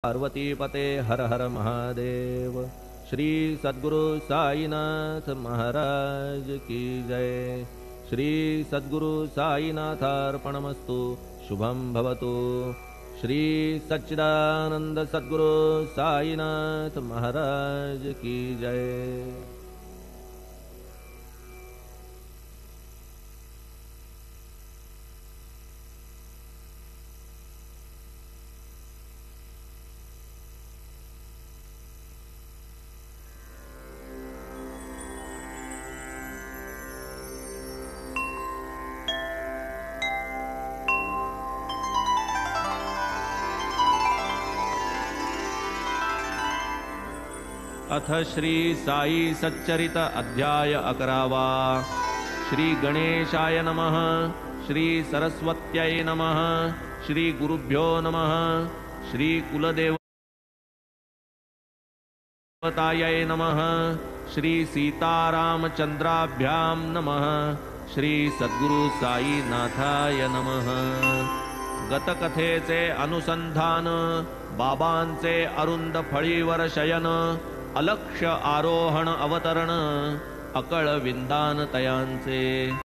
पार्वतीपते हर हर महादेव। श्री सद्गुरु साईनाथ महाराज की जय। श्री सद्गुरु साईनाथार्पणमस्तु। शुभं भवतु। श्री सच्चिदानंद सद्गुरु साईनाथ महाराज की जय। अथ श्री साई सच्चरित अध्याय 11। श्री गणेशाय नमः। श्री सरस्वत्यै नमः। श्री गुरुभ्यो नमः। श्री कुलदेवतायै नमः। श्री सीतारामचंद्राभ्यां नमः। श्री सद्गुरु साईनाथाय नमः। गतकथेचे अनुसंधान। बाबांचे अरुंद फळीवर शयन। अलक्ष्य आरोहण अवतरण। अकळ विंदान तयांचे।